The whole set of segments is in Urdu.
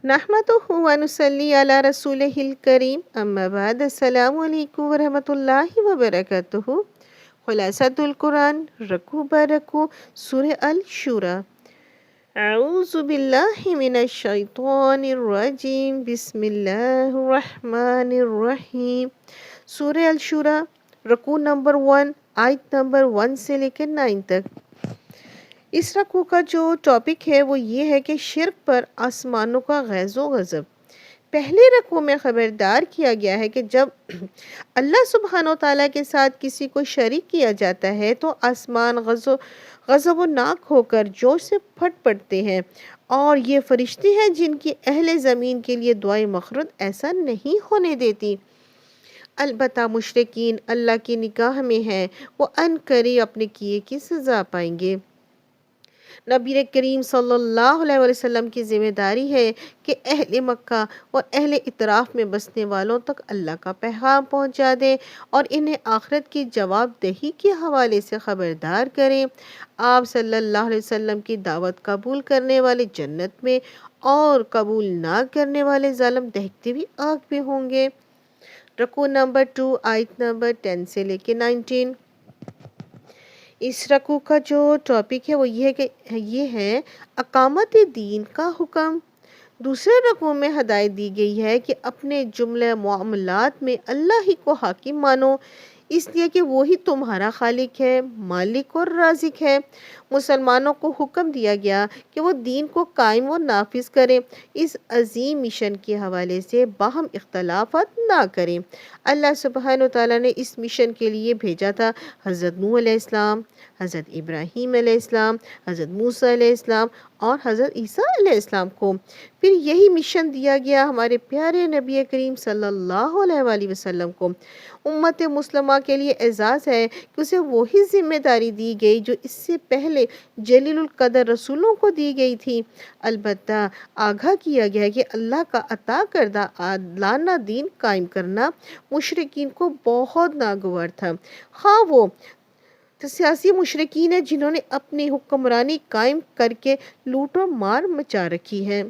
نحمده ونصلي على رسوله الكريم اما بعد السلام علیکم ورحمۃ اللہ وبرکاتہ۔ خلاصۃ القرآن رکو برکو سورہ الشورى۔ اعوذ باللہ من الشیطان الرجیم بسم اللہ الرحمن الرحیم۔ سورہ الشورى رکوع نمبر 1 آیت نمبر 1 سے لے کے 9 تک۔ اس رکوع کا جو ٹاپک ہے وہ یہ ہے کہ شرک پر آسمانوں کا غیظ و غضب۔ پہلے رکوع میں خبردار کیا گیا ہے کہ جب اللہ سبحانہ و تعالیٰ کے ساتھ کسی کو شریک کیا جاتا ہے تو آسمان غضب و ناک ہو کر جوش سے پھٹ پڑتے ہیں، اور یہ فرشتے ہیں جن کی اہل زمین کے لیے دعائیں مغفرت ایسا نہیں ہونے دیتی۔ البتہ مشرکین اللہ کی نگاہ میں ہیں، وہ عنقریب اپنے کیے کی سزا پائیں گے۔ نبی کریم صلی اللہ علیہ وسلم کی ذمہ داری ہے کہ اہل مکہ اور اہل اطراف میں بسنے والوں تک اللہ کا پیغام پہنچا دیں اور انہیں آخرت کی جواب دہی کے حوالے سے خبردار کریں۔ آپ صلی اللہ علیہ وسلم کی دعوت قبول کرنے والے جنت میں اور قبول نہ کرنے والے ظالم دہکتے ہوئی آگ میں ہوں گے۔ رکوع نمبر 2 آیت نمبر 10 سے لے کے 19۔ اس رکوع کا جو ٹاپک ہے وہ یہ ہے اقامت دین کا حکم۔ دوسرے رکوع میں ہدایت دی گئی ہے کہ اپنے جملہ معاملات میں اللہ ہی کو حاکم مانو، اس لیے کہ وہی تمہارا خالق ہے، مالک اور رازق ہے۔ مسلمانوں کو حکم دیا گیا کہ وہ دین کو قائم و نافذ کریں، اس عظیم مشن کے حوالے سے باہم اختلافات نہ کریں۔ اللہ سبحانہ وتعالیٰ نے اس مشن کے لیے بھیجا تھا حضرت نوح علیہ السلام، حضرت ابراہیم علیہ السلام، حضرت موسیٰ علیہ السلام اور حضرت عیسیٰ علیہ السلام کو۔ پھر یہی مشن دیا گیا ہمارے پیارے نبی کریم صلی اللہ علیہ وآلہ وسلم کو۔ امت مسلمہ کے لیے اعزاز ہے کہ اسے وہی ذمہ داری دی گئی جو اس سے پہلے جلیل القدر رسولوں کو دی گئی تھی۔ البتہ آگاہ کیا گیا کہ اللہ کا عطا کردہ عادلانہ دین قائم کرنا مشرکین کو بہت ناگوار تھا، خواہ وہ سیاسی مشرکین ہیں جنہوں نے اپنی حکمرانی قائم کر کے لوٹ و مار مچا رکھی ہے،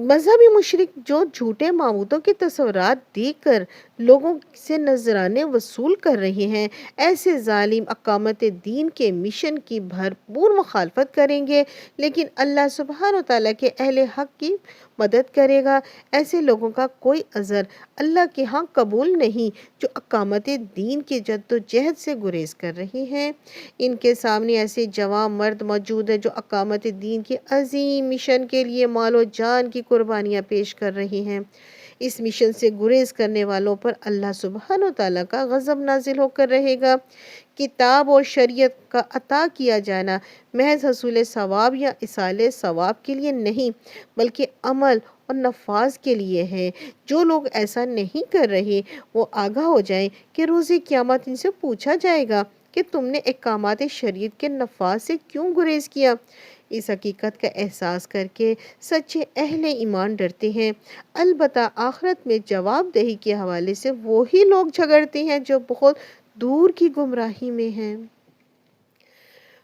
مذہبی مشرک جو جھوٹے معبودوں کے تصورات دے کر لوگوں سے نذرانے وصول کر رہے ہیں، ایسے ظالم اقامت دین کے مشن کی بھرپور مخالفت کریں گے، لیکن اللہ سبحانہ و تعالیٰ کے اہل حق کی مدد کرے گا۔ ایسے لوگوں کا کوئی عذر اللہ کے ہاں قبول نہیں جو اقامت دین کی جد و جہد سے گریز کر رہے ہیں۔ ان کے سامنے ایسے جوان مرد موجود ہیں جو اقامت دین کے عظیم مشن کے لیے مال و جان کی قربانیاں پیش کر رہے ہیں۔ اس مشن سے گریز کرنے والوں پر اللہ سبحانہ و تعالیٰ کا غضب نازل ہو کر رہے گا۔ کتاب اور شریعت کا عطا کیا جانا محض حصول ثواب یا ایصال ثواب کے لیے نہیں بلکہ عمل اور نفاذ کے لیے ہے۔ جو لوگ ایسا نہیں کر رہے وہ آگاہ ہو جائیں کہ روز قیامت ان سے پوچھا جائے گا کہ تم نے احکامات شریعت کے نفاذ سے کیوں گریز کیا۔ اس حقیقت کا احساس کر کے سچے اہل ایمان ڈرتے ہیں۔ البتہ آخرت میں جواب دہی کے حوالے سے وہی لوگ جھگڑتے ہیں جو بہت دور کی گمراہی میں ہیں۔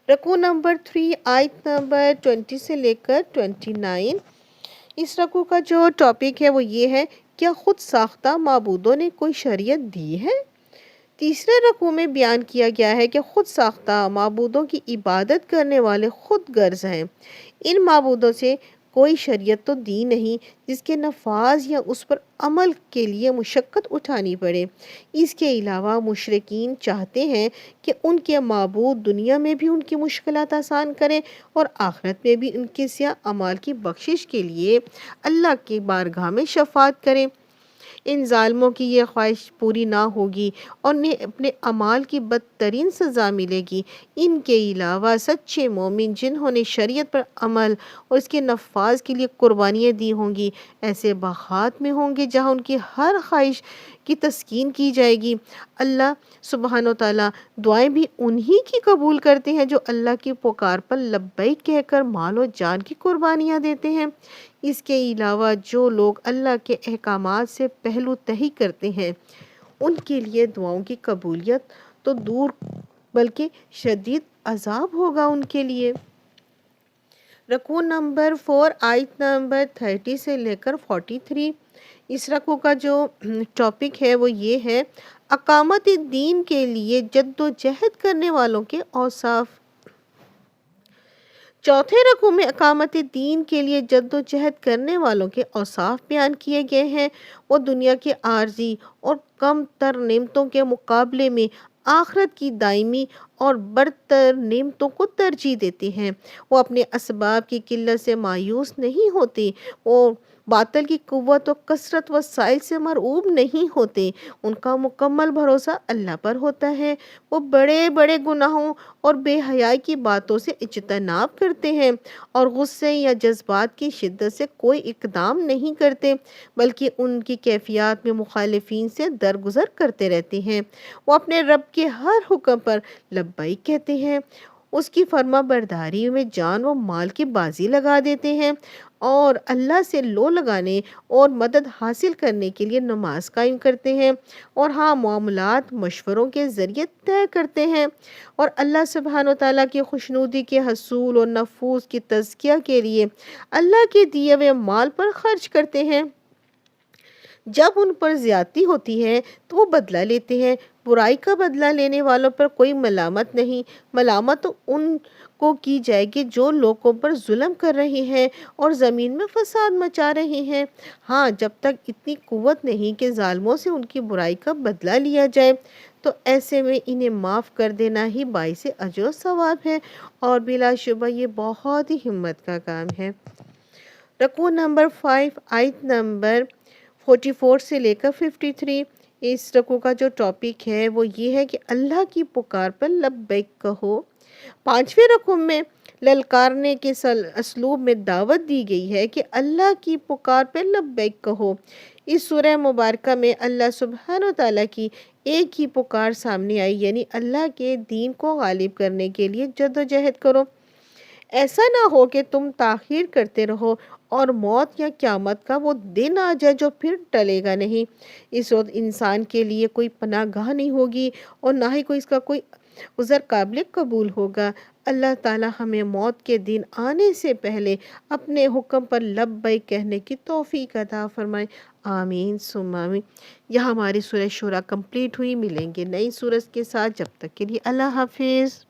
رکوع نمبر 3 آیت نمبر 20 سے لے کر 29۔ اس رکوع کا جو ٹاپک ہے وہ یہ ہے کیا خود ساختہ معبودوں نے کوئی شریعت دی ہے؟ تیسرے رکوع میں بیان کیا گیا ہے کہ خود ساختہ معبودوں کی عبادت کرنے والے خود غرض ہیں۔ ان معبودوں سے کوئی شریعت تو دی نہیں جس کے نفاذ یا اس پر عمل کے لیے مشقت اٹھانی پڑے۔ اس کے علاوہ مشرکین چاہتے ہیں کہ ان کے معبود دنیا میں بھی ان کی مشکلات آسان کریں اور آخرت میں بھی ان کے سیاہ اعمال کی بخشش کے لیے اللہ کی بارگاہ میں شفاعت کریں۔ ان ظالموں کی یہ خواہش پوری نہ ہوگی اور انہیں اپنے اعمال کی بدترین سزا ملے گی۔ ان کے علاوہ سچے مومن جنہوں نے شریعت پر عمل اور اس کے نفاذ کے لیے قربانیاں دی ہوں گی، ایسے باغات میں ہوں گے جہاں ان کی ہر خواہش کی تسکین کی جائے گی۔ اللہ سبحانہ و تعالیٰ دعائیں بھی انہی کی قبول کرتے ہیں جو اللہ کی پکار پر لبیک کہہ کر مال و جان کی قربانیاں دیتے ہیں۔ اس کے علاوہ جو لوگ اللہ کے احکامات سے پہلو تہی کرتے ہیں ان کے لیے دعاؤں کی قبولیت تو دور بلکہ شدید عذاب ہوگا ان کے لیے۔ رکوع نمبر 4 آیت نمبر 30 سے لے کر 43۔ اس رکوع کا جو ٹاپک ہے وہ یہ ہے اقامت دین کے لیے جد و جہد کرنے والوں کے اوصاف۔ چوتھے رکوع میں اقامت دین کے لیے جد و جہد کرنے والوں کے اوصاف بیان کیے گئے ہیں۔ وہ دنیا کے عارضی اور کم تر نعمتوں کے مقابلے میں آخرت کی دائمی اور برتر نعمتوں کو ترجیح دیتے ہیں۔ وہ اپنے اسباب کی قلت سے مایوس نہیں ہوتے، وہ باطل کی قوت و کثرت وسائل سے مرعوب نہیں ہوتے، ان کا مکمل بھروسہ اللہ پر ہوتا ہے۔ وہ بڑے بڑے گناہوں اور بے حیائی کی باتوں سے اجتناب کرتے ہیں اور غصے یا جذبات کی شدت سے کوئی اقدام نہیں کرتے، بلکہ ان کی کیفیات میں مخالفین سے درگزر کرتے رہتے ہیں۔ وہ اپنے رب کے ہر حکم پر لبیک کہتے ہیں، اس کی فرما برداری میں جان و مال کی بازی لگا دیتے ہیں اور اللہ سے لو لگانے اور مدد حاصل کرنے کے لیے نماز قائم کرتے ہیں اور معاملات مشوروں کے ذریعے طے کرتے ہیں اور اللہ سبحانہ وتعالیٰ کی خوشنودی کے حصول اور نفوذ کی تزکیہ کے لیے اللہ کے دیے ہوئے مال پر خرچ کرتے ہیں۔ جب ان پر زیادتی ہوتی ہے تو وہ بدلہ لیتے ہیں۔ برائی کا بدلہ لینے والوں پر کوئی ملامت نہیں، ملامت ان کو کی جائے گی جو لوگوں پر ظلم کر رہے ہیں اور زمین میں فساد مچا رہے ہیں۔ جب تک اتنی قوت نہیں کہ ظالموں سے ان کی برائی کا بدلہ لیا جائے تو ایسے میں انہیں معاف کر دینا ہی باعث اجر و ثواب ہے اور بلا شبہ یہ بہت ہی ہمت کا کام ہے۔ رکوع نمبر 5 آیت نمبر 44 سے لے کر 53۔ اس رکوع کا جو ٹاپک ہے وہ یہ ہے کہ اللہ کی پکار پر لبیک کہو۔ پانچویں رکوع میں للکارنے کے اسلوب میں دعوت دی گئی ہے کہ اللہ کی پکار پر لبیک کہو۔ اس سورہ مبارکہ میں اللہ سبحانہ وتعالیٰ کی ایک ہی پکار سامنے آئی، یعنی اللہ کے دین کو غالب کرنے کے لیے جد و جہد کرو۔ ایسا نہ ہو کہ تم تاخیر کرتے رہو اور موت یا قیامت کا وہ دن آ جائے جو پھر ٹلے گا نہیں۔ اس وقت انسان کے لیے کوئی پناہ گاہ نہیں ہوگی اور نہ ہی کوئی اس کا کوئی عذر قابل قبول ہوگا۔ اللہ تعالی ہمیں موت کے دن آنے سے پہلے اپنے حکم پر لبیک کہنے کی توفیق عطا فرمائے۔ آمین ثم آمین۔ یہاں ہماری سورہ شورى کمپلیٹ ہوئی۔ ملیں گے نئی سورج کے ساتھ، جب تک کے لیے اللہ حافظ۔